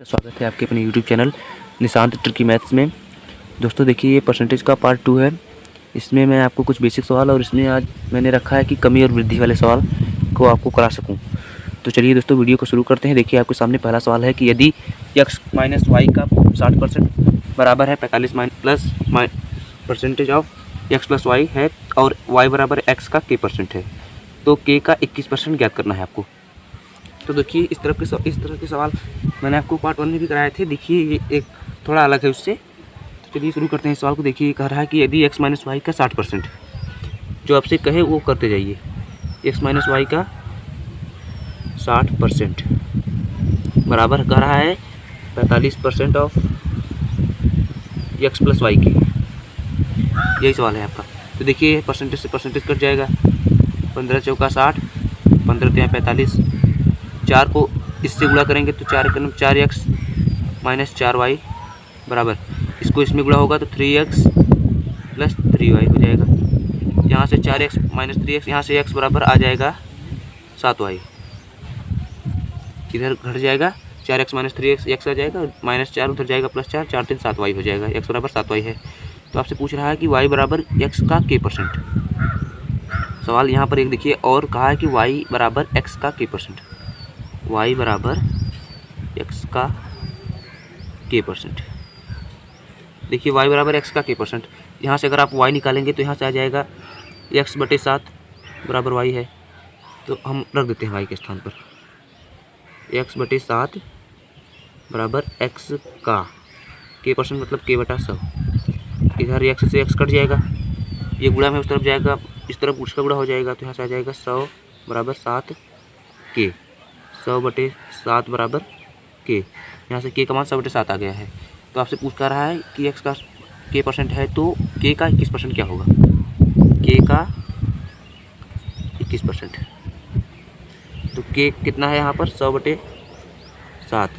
स्वागत है आपके अपने YouTube channel Nishant tricky maths में। दोस्तों देखिए, ये परसेंटेज का पार्ट 2 है। इसमें मैं आपको कुछ बेसिक सवाल और इसमें आज मैंने रखा है कि कमी और वृद्धि वाले सवाल को आपको करा सकूं। तो चलिए दोस्तों, वीडियो को शुरू करते हैं। देखिए, आपके सामने पहला सवाल है कि यदि x माइनस वाई का 60% बराबर है 45 plus percentage of x plus Y है और y बराबर x का k परसेंट है, तो k का 21% ज्ञात करना है आपको। तो देखिए, इस तरह के सवाल मैंने आपको पार्ट 1 में भी कराए थे। देखिए, ये एक थोड़ा अलग है उससे। तो चलिए शुरू करते हैं इस सवाल को। देखिए, कह रहा है कि यदि x माइनस वाई का 60%, जो आपसे कहे वो करते जाइए। x माइनस वाई का 60% बराबर कह रहा है 45% ऑफ x प्लस वाई के। यही सवाल है आपका। तो देखिए, परसेंटेज से परसेंटेज कट जाएगा। 15 चौका 60, 15 तिया 45, 4 को इससे गुणा करेंगे तो 4x माइनस 4y बराबर, इसको इसमें गुणा होगा तो 3x प्लस 3y हो जाएगा। यहाँ से 4x माइनस 3x, यहाँ से x बराबर आ जाएगा 7y। इधर घट जाएगा, 4x माइनस 3x x आ जाएगा, माइनस 4 उधर जाएगा, प्लस 4, 4 3 7y हो जाएगा। x बराबर 7y है। तो आपसे पूछ रहा है कि y बराबर x का k परसेंट। सवाल यहाँ पर एक देखिए और कहा है कि y बराबर x का k परसेंट, y बराबर x का k परसेंट। देखिए, y बराबर x का k परसेंट, यहाँ से अगर आप y निकालेंगे तो यहाँ से आ जाएगा x बटे 7 बराबर y है। तो हम रख देते हैं y के स्थान पर, x बटे 7 बराबर x का k परसेंट मतलब k बटा 100। इधर x से x कट जाएगा, ये गुणा में उस तरफ जाएगा, इस तरफ उसका गुणा हो जाएगा, तो यहाँ से आ जाएगा 100 बराबर 7 k। 100 बटे 7 बराबर k, यहाँ से k का मान 100 बटे 7 आ गया है। तो आपसे पूछ कर रहा है कि x का k परसेंट है, तो k का 21% क्या होगा। k का 21%, तो k कितना है यहाँ पर 100 बटे 7,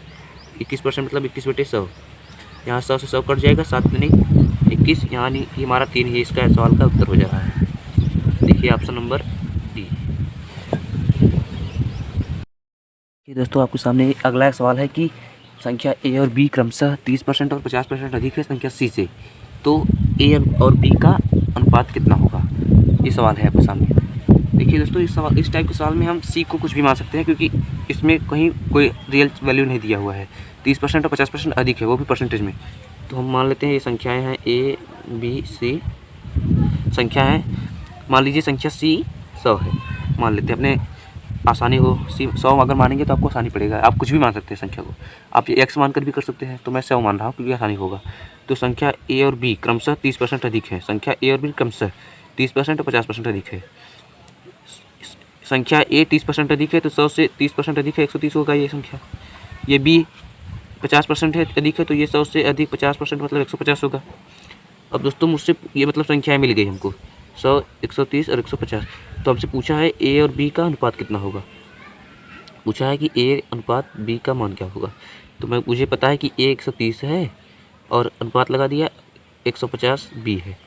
21% मतलब 21 बटे 100। यहाँ 100 से 100 कट जाएगा, 7 नहीं 21, यहाँ नहीं, ये हमारा 3 ही इसका सवाल का उत्तर हो जा रहा है। देखिए ऑप्शन नंबर डी। दोस्तों, आपके सामने अगला सवाल है कि संख्या a और b क्रमशः 30% और 50% अधिक है संख्या c से, तो a और b का अनुपात कितना होगा। ये सवाल है आपके सामने। देखिए दोस्तों, इस टाइप के सवाल में हम c को कुछ भी मान सकते हैं, क्योंकि इसमें कहीं कोई रियल वैल्यू नहीं दिया हुआ है। 30% और 50% अधिक है, वो भी परसेंटेज में। तो हम मान लेते हैं ये संख्याएँ हैं a b c संख्या है। मान लीजिए संख्या c 100 है, मान लेते हैं, अपने आसानी हो। 100 अगर मानेंगे तो आपको आसानी पड़ेगा। आप कुछ भी मान सकते हैं संख्या को, आप ये x मानकर भी कर सकते हैं। तो मैं 100 मान रहा हूँ क्योंकि आसानी होगा। तो संख्या a और b क्रमशः 30% अधिक है। संख्या a और b क्रमशः 30% और 50% अधिक है। संख्या a 30% अधिक है, तो 100 से 30% अधिक है 130 होगा ये संख्या। ये b 50% है अधिक है, तो ये 100 से अधिक 50% मतलब 150 होगा। अब दोस्तों, मुझसे ये मतलब संख्याएँ मिल गई हमको, 100, 130 और 150। तो हमसे पूछा है a और b का अनुपात कितना होगा। पूछा है कि a अनुपात b का मान क्या होगा। तो मुझे पता है कि a 130 है और अनुपात लगा दिया 150 b है।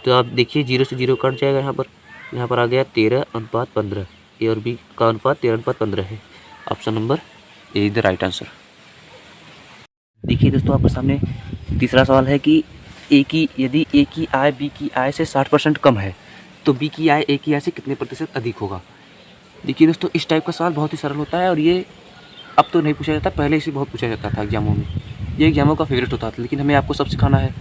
तो आप देखिए 0 से 0 कट जाएगा, यहाँ पर आ गया 13:15। a और b का अनुपात 13:15 है। Option number A is the right answer. देखिए दोस्तों, आपके सामने तीसरा सवाल है कि यदि a की आय b की आय से 60% कम है, तो b की आय a की आय से कितने प्रतिशत अधिक होगा। देखिए दोस्तों, इस टाइप का सवाल बहुत ही सरल होता है और ये अब तो नहीं पूछा जाता, पहले इसे बहुत पूछा जाता था एग्जामों में। ये एग्जामों का फेवरेट होता था, लेकिन हमें आपको सब सिखाना है,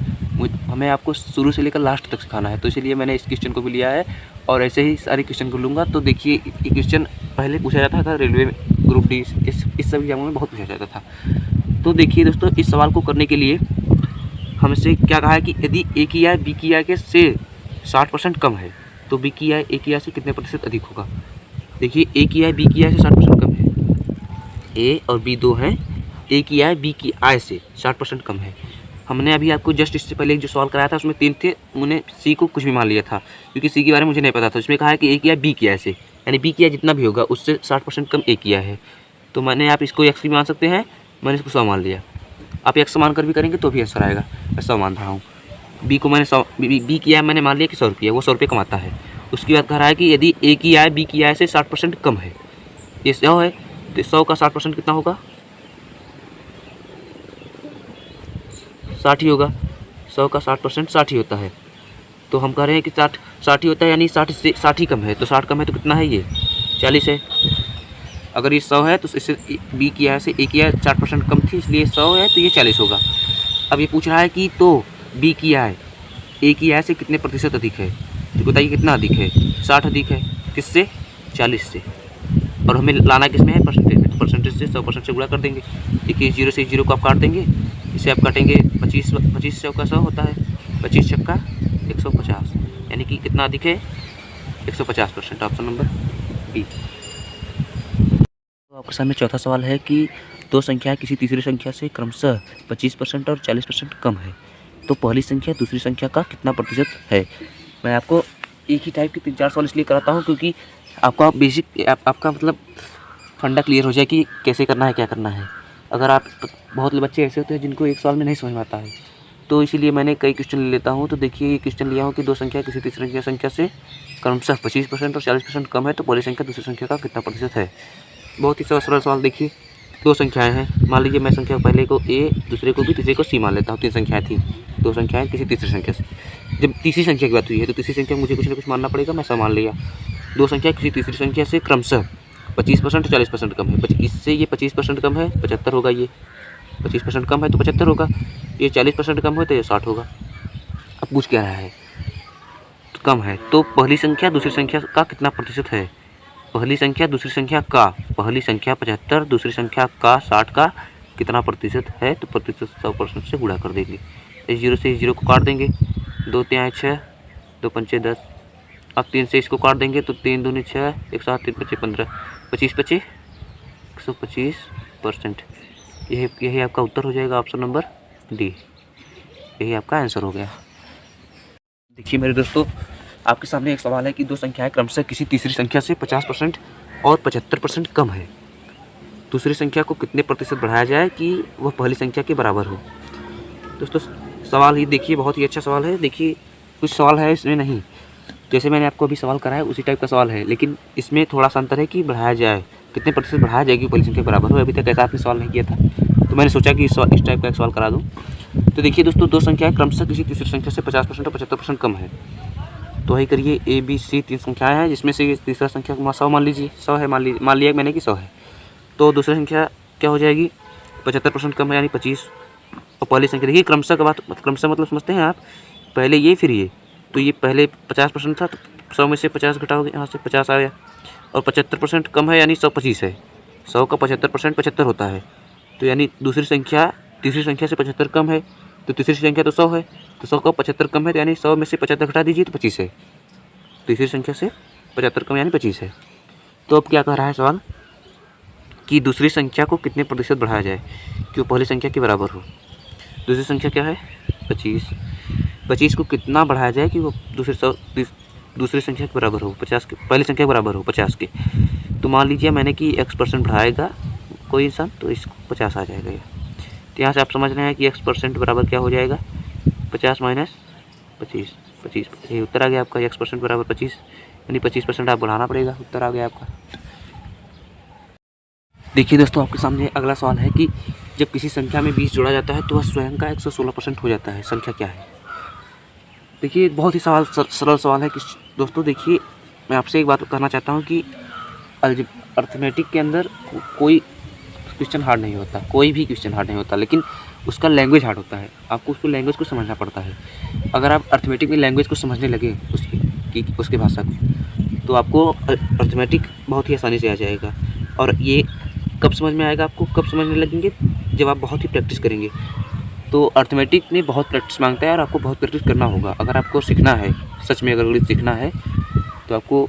हमें आपको शुरू से लेकर लास्ट तक सिखाना है। तो इसलिए मैंने इस क्वेश्चन को भी लिया है और ऐसे ही सारे क्वेश्चन को लूँगा। तो देखिए, ये क्वेश्चन पहले पूछा जाता था रेलवे में, ग्रुप डी, इस सब एग्जामों में बहुत पूछा जाता था। तो देखिए दोस्तों, इस सवाल को करने के लिए हमसे क्या कहा है कि यदि a की आय b की आय के से 60% कम है, तो b की आय a की आय से कितने प्रतिशत अधिक होगा। देखिए, a की आय b की आय से 60% कम है, a और b दो हैं, a की आय b की आय से 60% कम है। हमने अभी आपको जस्ट इससे पहले जो सवाल कराया था उसमें 3 थे, मैंने c को कुछ भी मान लिया था क्योंकि c के बारे में मुझे नहीं पता था। उसमें कहा है कि a की आय b की आय से, यानी b की आय जितना भी होगा उससे 60% कम a की आय है। तो मैंने आप इसको x भी मान सकते हैं, मैंने इसको 100 मान लिया। आप x मानकर भी करेंगे तो भी आंसर आएगा। मैं 100 मान रहा हूँ। b को मैंने 100 b की आय मैंने मान लिया कि 100 रुपये, वो 100 रुपये कमाता है। उसके बाद कह रहा है कि यदि a की आय b की आय से 60% कम है, ये 100 है, तो 100 का 60% कितना होगा। 60 ही होगा। 100 का 60% 60 ही होता है। तो हम कह रहे हैं कि 60 ही होता है, यानी 60 से 60 ही कम है। तो 60 कम है तो कितना है, ये 40 है। अगर ये 100 है तो इससे बी किया है, से ए किया है, 60% कम थी इसलिए 100 है, तो ये 40 होगा। अब ये पूछ रहा है कि तो बी किया है, ए किया है से कितने प्रतिशत अधिक है। तो बताइए कितना अधिक है, 60 अधिक है, किससे, 40 से। और हमें लाना किस में है, परसेंटेज में। तो परसेंटेज से 100% से गुणा कर देंगे। देखिए 0 से 0 को आप काट देंगे, इसे आप काटेंगे 25 100 का 100 होता है, 25 छक्का 150, यानी कि कितना अधिक है, 150%। Option number B. तो आपके सामने चौथा सवाल है कि दो संख्याएं किसी तीसरी संख्या से क्रमशः 25% और 40% कम है, तो पहली संख्या दूसरी संख्या का कितना प्रतिशत है। मैं आपको एक ही टाइप के 3-4 सवाल इसलिए कराता हूँ क्योंकि आपका बेसिक आपका मतलब फंडा क्लियर हो जाए कि कैसे करना है, क्या करना है। अगर आप बहुत बच्चे ऐसे होते हैं जिनको एक सवाल में नहीं समझ में आता है, तो इसीलिए मैंने कई क्वेश्चन ले लेता हूँ। तो देखिए ये क्वेश्चन लिया हूँ कि दो संख्या किसी तीसरी संख्या से क्रमशः 25% और 40% कम है, तो पहली संख्या दूसरी संख्या का कितना प्रतिशत है। बहुत ही सरल सवाल। देखिए दो संख्याएं हैं, मान लीजिए मैं संख्या पहले को ए, दूसरे को बी, तीसरे को सी मान लेता हूँ। 3 संख्याएं थी, दो संख्याएं किसी तीसरी संख्या से। जब तीसरी संख्या की बात हुई है तो तीसरी संख्या मुझे कुछ ना कुछ मानना पड़ेगा, मैं सब मान लिया। दो संख्या किसी तीसरी संख्या से क्रमशः 25% 40% कम है। इससे ये 25% कम है, 75 होगा। ये 25% कम है तो 75 होगा। ये 40% कम है तो ये 60 होगा। अब पूछ क्या रहा है, तो कम है तो पहली संख्या दूसरी संख्या का कितना प्रतिशत है। पहली संख्या दूसरी संख्या का, पहली संख्या 75, दूसरी संख्या का 60 का कितना प्रतिशत है। तो प्रतिशत 100% से गुणा कर देंगे। इस 0 से इस 0 को काट देंगे, 2 3 6, 2 5 10। अब 3 से इसको काट देंगे तो 3 दूनी 6, 1 7 3 5 15, 25 25 125%। यही आपका उत्तर हो जाएगा, ऑप्शन नंबर डी। यही आपका आंसर हो गया। देखिए मेरे दोस्तों, आपके सामने एक सवाल है कि दो संख्याएं क्रमशः किसी तीसरी संख्या से 50% और 75% कम है। दूसरी संख्या को कितने प्रतिशत बढ़ाया जाए कि वह पहली संख्या के बराबर हो। दोस्तों सवाल ही देखिए, बहुत ही अच्छा सवाल है। देखिए कुछ सवाल है इसमें नहीं, जैसे मैंने आपको अभी सवाल कराया उसी टाइप का सवाल है, लेकिन इसमें थोड़ा सा अंतर है कि बढ़ाया जाए, कितने प्रतिशत बढ़ाया जाएगी पहली संख्या के बराबर हो। अभी तक ऐसा आपने सवाल नहीं किया था, तो मैंने सोचा कि इस टाइप का एक सवाल करा दूँ। तो देखिए दोस्तों, दो संख्याएं क्रमशः किसी तीसरी संख्या से 50% और 75% कम है। तो वही करिए, ए बी सी 3 संख्याएं हैं, जिसमें से तीसरा संख्या 100 मान लीजिए, 100 है, मान लिया मैंने कि 100 है। तो दूसरी संख्या क्या हो जाएगी, 75% कम है यानी 25। और पहली संख्या देखिए क्रमशः का बात, क्रमशः मतलब समझते हैं आप, पहले ये फिर ये। तो ये पहले 50% था तो 100 में से 50 घटाओगे, यहाँ से 50 आ गया। और 75% कम है यानी 125 है। 100 का 75% 75 होता है। तो यानी दूसरी संख्या तीसरी संख्या से 75 कम है, तो तीसरी संख्या तो 100 है, तो 100 का 75 कम है, तो यानी 100 में से 75 घटा दीजिए तो 25 है। तीसरी संख्या से 75 कम यानी 25 है। तो अब क्या कह रहा है सवाल कि दूसरी संख्या को कितने प्रतिशत बढ़ाया जाए कि वो पहली संख्या के बराबर हो। दूसरी संख्या क्या है, 25। 25 को कितना बढ़ाया जाए कि वो दूसरी संख्या के बराबर हो, 50 के, पहली संख्या के बराबर हो 50 के। तो मान लीजिए मैंने कि x% बढ़ाएगा कोई इंसान, तो इसको 50 आ जाएगा। तो यहाँ से आप समझ रहे हैं कि x% बराबर क्या हो जाएगा, 50 माइनस 25, 25। ये उत्तर आ गया आपका, x% बराबर 25, यानी 25% आप बढ़ाना पड़ेगा। उत्तर आ गया आपका। देखिए दोस्तों, आपके सामने अगला सवाल है कि जब किसी संख्या में 20 जोड़ा जाता है तो वह स्वयं का 116% हो जाता है। संख्या क्या है। देखिए बहुत ही सरल सवाल है कि दोस्तों, देखिए मैं आपसे एक बात कहना चाहता हूँ कि अर्थमेटिक के अंदर कोई क्वेश्चन हार्ड नहीं होता, कोई भी क्वेश्चन हार्ड नहीं होता, लेकिन उसका लैंग्वेज हार्ड होता है। आपको उसको लैंग्वेज को समझना पड़ता है। अगर आप अर्थमेटिक में लैंग्वेज को समझने लगे उसकी भाषा को, तो आपको अर्थमेटिक बहुत ही आसानी से आ जाएगा। और ये कब समझ में आएगा, आपको कब समझने लगेंगे, जब आप बहुत ही प्रैक्टिस करेंगे। तो अर्थमेटिक में बहुत प्रैक्टिस मांगता है और आपको बहुत प्रैक्टिस करना होगा। अगर आपको सीखना है, सच में अगर गणित सीखना है, तो आपको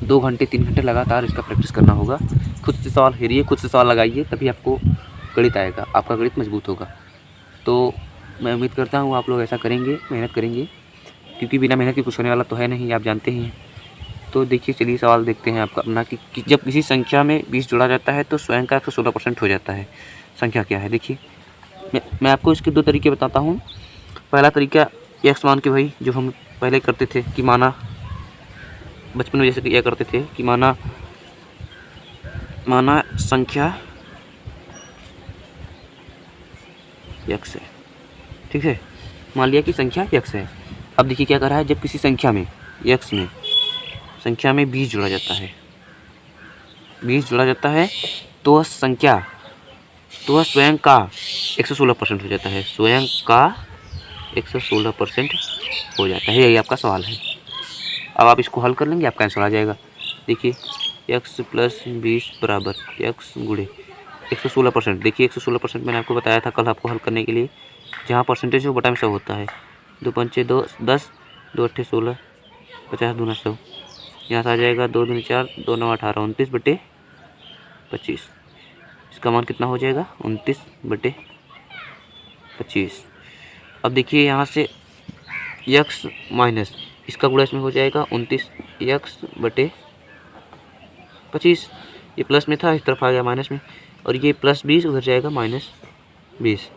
2 घंटे 3 घंटे लगातार इसका प्रैक्टिस करना होगा। खुद से सवाल हेरिए, खुद से सवाल लगाइए, तभी आपको गणित आएगा, आपका गणित मजबूत होगा। तो मैं उम्मीद करता हूँ आप लोग ऐसा करेंगे, मेहनत करेंगे, क्योंकि बिना मेहनत के कुछ होने वाला तो है नहीं, आप जानते ही हैं। तो देखिए चलिए सवाल देखते हैं आपका अपना कि जब किसी संख्या में 20 जोड़ा जाता है तो स्वयं का 116% हो जाता है। संख्या क्या है। देखिए मैं आपको इसके 2 तरीके बताता हूँ। पहला तरीका x मान के, भाई जो हम पहले करते थे कि माना बचपन में जैसे किया करते थे कि माना संख्या x है, ठीक है। मान लिया कि संख्या x है। अब देखिए क्या कर रहा है, जब किसी संख्या में x में संख्या में 20 जोड़ा जाता है, 20 जोड़ा जाता है तो वह संख्या, तो वह स्वयं का 116% हो जाता है, स्वयं का 116% हो जाता है। यही आपका सवाल है। अब आप इसको हल कर लेंगे, आपका आंसर आ जाएगा। देखिए x + 20 बराबर x गुणे 116%। देखिए 116% मैंने आपको बताया था कल आपको हल करने के लिए, जहाँ परसेंटेज वो बटा में 100 होता है। 2 पंचे 2 10, 2 अट्ठे 16, 50 दूना 100, यहाँ से आ जाएगा 2 दूनी 4, 2 9 18, 29/25। इसका मान कितना हो जाएगा, 29/25। अब देखिए यहाँ से x माइनस इसका गुणा इसमें हो जाएगा 29x/25। ये प्लस में था, इस तरफ आ गया माइनस में, और ये +20 उधर जाएगा -20।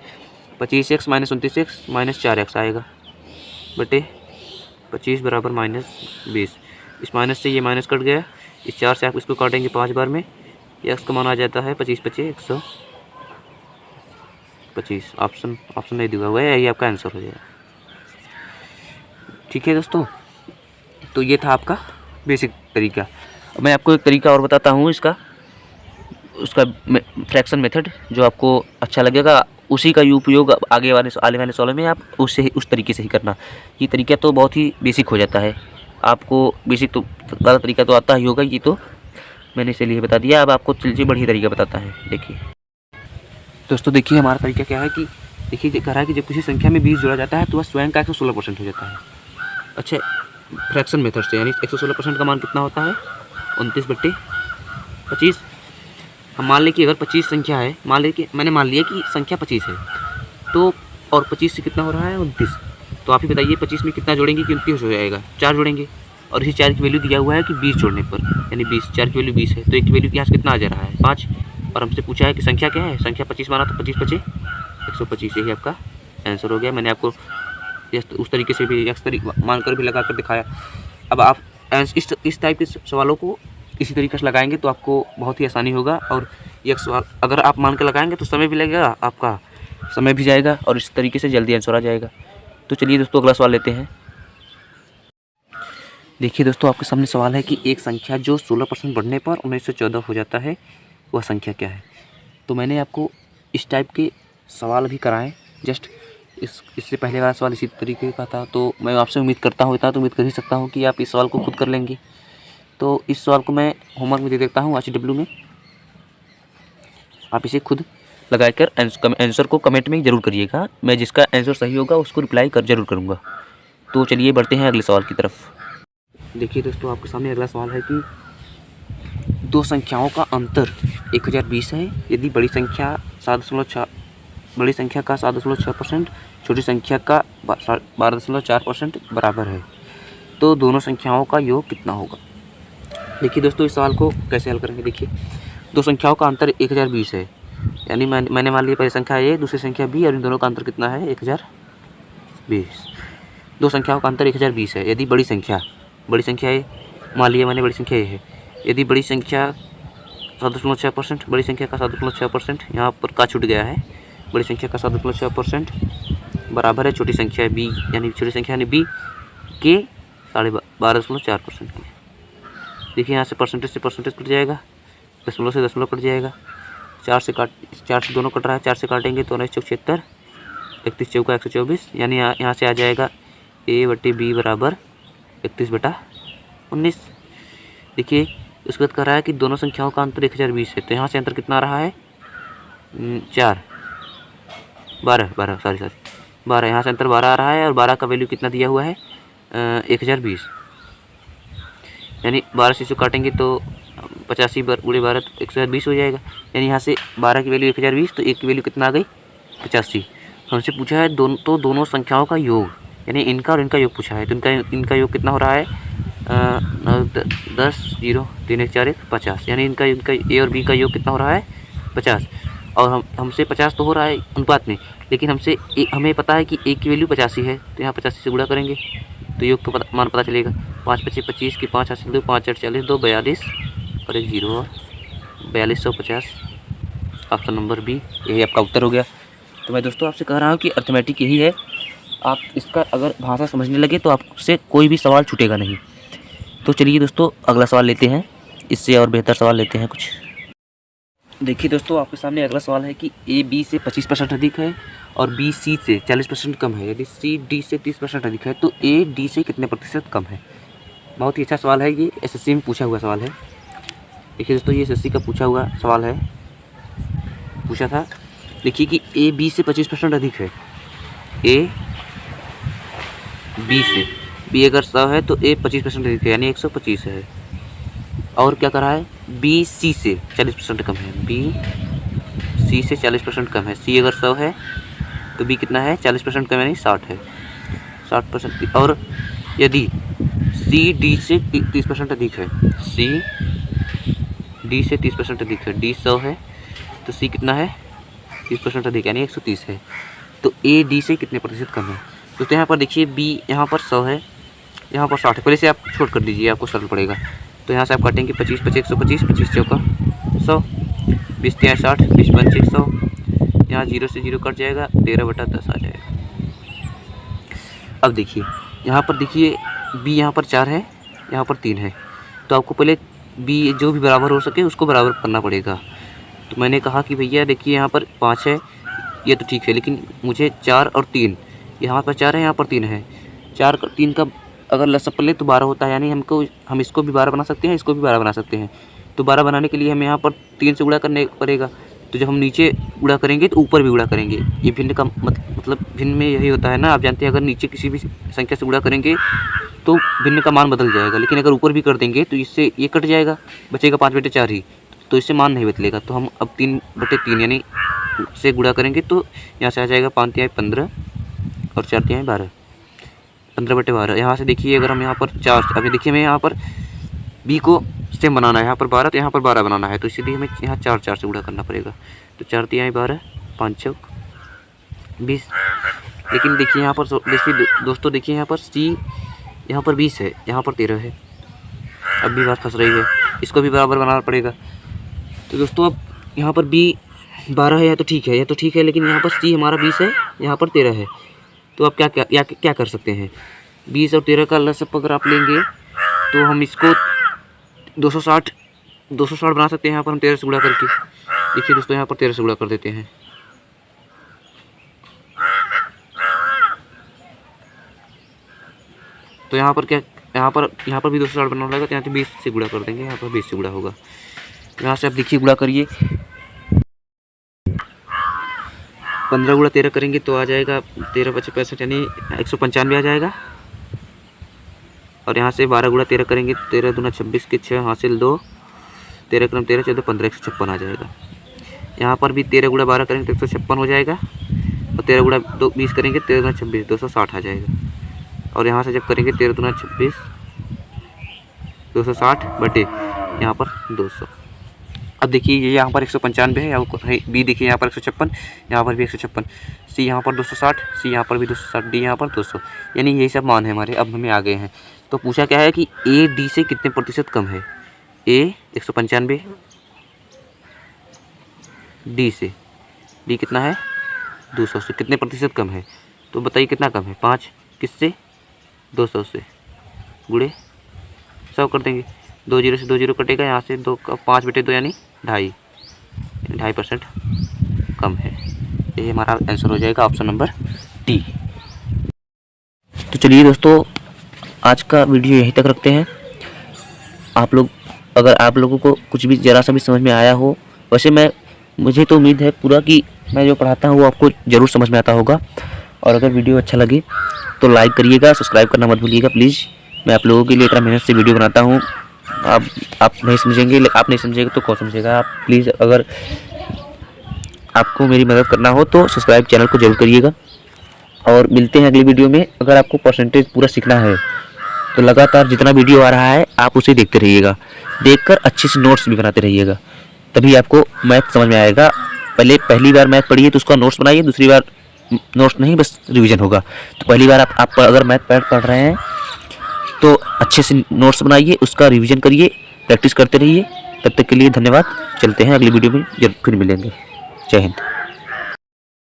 25x - 29x -4x आएगा बटे 25 बराबर -20। इस माइनस से ये माइनस कट गया, इस 4 से आप इसको काटेंगे 5 बार में, x का मान आ जाता है 25 × 5 = 125। ऑप्शन नहीं दिया हुआ है, यही आपका आंसर हो जाएगा। ठीक है दोस्तों, तो ये था आपका बेसिक तरीका। अब मैं आपको एक तरीका और बताता हूँ इसका, उसका फ्रैक्शन मेथड, जो आपको अच्छा लगेगा उसी का उपयोग आने वाले सवालों में आप उससे उस तरीके से ही करना। ये तरीका तो बहुत ही बेसिक हो जाता है, आपको बेसिक तो ज़्यादा तरीका तो आता ही होगा, ये तो मैंने इसीलिए बता दिया। अब आपको चलिए बढ़िया तरीका बताता है। देखिए दोस्तों, देखिए हमारा तरीका क्या है कि देखिए कह रहा है कि जब किसी संख्या में 20 जोड़ा जाता है तो वह स्वयं का 116% हो जाता है। अच्छा, फ्रैक्शन मेथड से, यानी 116% का मान कितना होता है, 29/25। हम मान लें कि अगर 25 संख्या है, मान लिया कि संख्या 25 है, तो और 25 से कितना हो रहा है, 29। तो आप ही बताइए 25 में कितना जोड़ेंगे कि 29 हो जाएगा, 4 जोड़ेंगे, और इसी 4 की वैल्यू दिया हुआ है कि 20 जोड़ने पर, यानी 20, 4 की वैल्यू 20 है, तो एक की वैल्यू के यहाँ कितना आ जा रहा है, 5। और हमसे पूछा है कि संख्या क्या है, संख्या 25 माना, तो 25 × 5 = 125। यही आपका आंसर हो गया। मैंने आपको उस तरीके से भी मानकर भी लगा कर दिखाया। अब आप इस टाइप के सवालों को इसी तरीके से लगाएंगे तो आपको बहुत ही आसानी होगा, और ये सवाल अगर आप मान कर लगाएंगे तो समय भी लगेगा, आपका समय भी जाएगा, और इस तरीके से जल्दी आंसर आ जाएगा। तो चलिए दोस्तों, अगला सवाल लेते हैं। देखिए दोस्तों, आपके सामने सवाल है कि एक संख्या जो 16% बढ़ने पर 1914 हो जाता है, वह संख्या क्या है। तो मैंने आपको इस टाइप के सवाल भी कराएं, जस्ट इससे पहले वाला सवाल इसी तरीके का था, तो मैं आपसे उम्मीद करता हूँ, इतना तो उम्मीद कर ही सकता हूँ कि आप इस सवाल को खुद कर लेंगे। तो इस सवाल को मैं होमवर्क में दे देता हूँ HW में, आप इसे खुद लगाकर आंसर को कमेंट में ज़रूर करिएगा। मैं जिसका आंसर सही होगा उसको रिप्लाई ज़रूर करूँगा। तो चलिए बढ़ते हैं अगले सवाल की तरफ। देखिए दोस्तों, आपके सामने अगला सवाल है कि दो संख्याओं का अंतर 1020 है यदि बड़ी संख्या का 7.6%, छोटी संख्या का 12.4% बराबर है, तो दोनों संख्याओं का योग कितना होगा। देखिए दोस्तों, इस सवाल को कैसे हल करेंगे। देखिए, दो संख्याओं का अंतर 1020 है, यानी मैंने मान लिया पहली संख्या A, दूसरी संख्या B, और इन दोनों का अंतर कितना है, 1020। दो संख्याओं का अंतर 1020 है यदि बड़ी संख्या A, मान लिया मैंने बड़ी संख्या A है, यदि बड़ी संख्या 7.6%, बड़ी संख्या का 7.6%, यहाँ पर का छूट गया है, बड़ी संख्या का 7.6% बराबर है छोटी संख्या B, यानी छोटी संख्या यानी B के 12.4% की। देखिए यहाँ से परसेंटेज कट जाएगा, दशमलव से दशमलव कट जाएगा, 4 से दोनों कट रहा है, 4 से काटेंगे तो 9 चौक 76, 31 चौका 124, यानी यहाँ से आ जाएगा A/B बराबर 31/19। देखिए उसके बाद कह रहा है कि दोनों संख्याओं का अंतर 1020 है, तो यहाँ से अंतर कितना आ रहा है, 12, यहाँ से अंतर 12 आ रहा है, और 12 का वैल्यू कितना दिया हुआ है, 1020, यानी 12 से इसको काटेंगे तो 85 गुणे 12 तो 120 हो जाएगा, यानी यहाँ से 12 की वैल्यू 1020, तो एक की वैल्यू कितना आ गई, 85। हमसे पूछा है दोनों संख्याओं का योग, यानी इनका और इनका योग पूछा है, तो इनका योग कितना हो रहा है, 10 0 3 1 4 1 50, यानी इनका A और B का योग कितना हो रहा है, 50। और हमसे 50 तो हो रहा है अनुपात में, लेकिन हमें पता है कि A की वैल्यू 85 है, तो यहाँ 85 से गुणा करेंगे तो योग का मान पता चलेगा। 5 × 5 = 25 की 5 हासिल 2, 5 × 8 = 40, 2 42 और एक 0 और 4250। ऑप्शन नंबर B यही आपका उत्तर हो गया। तो मैं दोस्तों आपसे कह रहा हूँ कि अर्थमेटिक यही है, आप इसका अगर भाषा समझने लगे तो आपसे कोई भी सवाल छूटेगा नहीं। तो चलिए दोस्तों अगला सवाल लेते हैं, इससे और बेहतर सवाल लेते हैं कुछ। देखिए दोस्तों आपके सामने अगला सवाल है कि ए बी से 25% अधिक है और बी सी से 40% कम है। यदि सी डी से 30% अधिक है तो ए डी से कितने प्रतिशत कम है। बहुत ही अच्छा सवाल है, ये एसएससी में पूछा हुआ सवाल है। देखिए दोस्तों ये एसएससी का पूछा हुआ सवाल है, पूछा था। देखिए कि ए बी से 25% अधिक है, ए बी से, बी अगर 100 है तो ए 25% अधिक है यानी 125 है। और क्या करा है, बी सी से 40% कम है, बी सी से 40% कम है। सी अगर 100 है तो बी कितना है, 40% कम यानी 60 है, 60%। और यदि सी डी से 30% अधिक है, सी डी से 30% अधिक है, डी 100 है तो सी कितना है, 30% अधिक यानी 130 है। तो ए डी से कितने प्रतिशत कम है। तो यहाँ पर देखिए बी यहाँ पर 100 है, यहाँ पर 60 है। पहले से आप छोड़ कर दीजिए, आपको सरल पड़ेगा। तो यहाँ से आप काटेंगे 25 25 125, 25 चौका 100, 20 3 60, 20 पंचे 100, यहाँ 0 से 0 कट जाएगा, 13/10 आ जाएगा। अब देखिए यहाँ पर देखिए बी यहाँ पर 4 है, यहाँ पर 3 है, तो आपको पहले बी जो भी बराबर हो सके उसको बराबर करना पड़ेगा। तो मैंने कहा कि भैया देखिए यहाँ पर 5 है, ये तो ठीक है, लेकिन मुझे 4 और 3, यहाँ पर 4 है यहाँ पर 3 है, 4 और 3 का अगर लसअप कर ले तो 12 होता है, यानी हम इसको भी 12 बना सकते हैं, इसको भी 12 बना सकते हैं। तो 12 बनाने के लिए हमें यहाँ पर 3 से गुणा करने पड़ेगा। तो जब हम नीचे गुणा करेंगे तो ऊपर भी गुणा करेंगे। ये भिन्न का मतलब भिन्न में यही होता है ना, आप जानते हैं अगर नीचे किसी भी संख्या से गुणा करेंगे तो भिन्न का मान बदल जाएगा, लेकिन अगर ऊपर भी कर देंगे तो इससे ये कट जाएगा, बचेगा 5/4 ही, तो इससे मान नहीं बदलेगा। तो हम अब 3/3 यानी से गुणा करेंगे तो यहाँ से आ जाएगा 5 तिहाई 15 और 4 तिहाई 12, 15/12। यहाँ से देखिए अगर हम यहाँ पर 4, अभी देखिए हमें यहाँ पर बी को सेम बनाना है, यहाँ पर 12 तो यहाँ पर 12 बनाना है, तो इसलिए हमें यहाँ 4 से गुणा करना पड़ेगा। तो 4 तिहाई 12, 5 चौक 20। लेकिन देखिए यहाँ पर देखिए दोस्तों, देखिए यहाँ पर सी यहाँ पर 20 है, यहाँ पर 13 है, अब भी बात फंस रही है, इसको भी बराबर बनाना पड़ेगा। तो दोस्तों अब यहाँ पर बी 12 है, या तो ठीक है, या तो ठीक है, लेकिन यहाँ पर सी हमारा 20 है, यहाँ पर 13 है। तो आप क्या कर सकते हैं, 20 और 13 का लसअप अगर आप लेंगे तो हम इसको 260 बना सकते हैं। यहाँ पर हम 13 से गुणा करके, देखिए दोस्तों यहाँ पर 13 से गुणा कर देते हैं। तो यहाँ पर क्या, यहाँ पर भी 260 बनाना पड़ेगा, तो यहाँ से 20 से गुणा कर देंगे, यहाँ पर 20 से गुणा होगा। यहाँ से आप देखिए गुणा करिए, 15 गुणा 13 करेंगे तो आ जाएगा 13 × 5 = 65 यानी 195 आ जाएगा। और यहाँ से 12 गुणा 13 करेंगे, 13 दूना 26 के 6 हासिल 2, 13 × 13 14 15 156 आ जाएगा। यहाँ पर भी 13 गुणा 12 करेंगे तो 156 हो जाएगा, और 13 गुणा 20 करेंगे 13 दूना 26 260 आ जाएगा। और यहाँ से जब करेंगे 13 दूना 26 260 बटे यहाँ पर 200। अब देखिए ये यहाँ पर 195 है, या बी देखिए यहाँ पर 156, यहाँ पर भी 156, सी यहाँ पर 260, सी यहाँ पर भी 260, डी यहाँ पर 200, यानी यही सब मान है हमारे। अब हमें आ गए हैं, तो पूछा क्या है कि ए डी से कितने प्रतिशत कम है। ए 195, डी से, डी कितना है 200 से कितने प्रतिशत कम है। तो बताइए कितना कम है, 5 किससे, 200 से, गुणे 100 कर देंगे, 2 0 से 2 0 कटेगा, यहाँ से 5/2 यानी 2.5% कम है। ये हमारा आंसर हो जाएगा ऑप्शन नंबर डी। तो चलिए दोस्तों आज का वीडियो यहीं तक रखते हैं। अगर आप लोगों को कुछ भी ज़रा सा भी समझ में आया हो, वैसे मुझे तो उम्मीद है पूरा कि मैं जो पढ़ाता हूँ वो आपको ज़रूर समझ में आता होगा। और अगर वीडियो अच्छा लगे तो लाइक करिएगा, सब्सक्राइब करना मत भूलिएगा प्लीज़। मैं आप लोगों के लिए इतना मेहनत से वीडियो बनाता हूँ, आप नहीं समझेंगे, आप नहीं समझेंगे तो कौन समझेगा। आप प्लीज़ अगर आपको मेरी मदद करना हो तो सब्सक्राइब चैनल को जरूर करिएगा। और मिलते हैं अगली वीडियो में। अगर आपको परसेंटेज पूरा सीखना है तो लगातार जितना वीडियो आ रहा है आप उसे देखते रहिएगा, देखकर अच्छे से नोट्स भी बनाते रहिएगा, तभी आपको मैथ समझ में आएगा। पहली बार मैथ पढ़िए तो उसका नोट्स बनाइए, दूसरी बार नोट्स नहीं बस रिवीजन होगा। तो पहली बार आप अगर मैथ पढ़ रहे हैं तो अच्छे से नोट्स बनाइए, उसका रिवीजन करिए, प्रैक्टिस करते रहिए। तब तक के लिए धन्यवाद। चलते हैं अगली वीडियो में, फिर मिलेंगे। जय हिंद।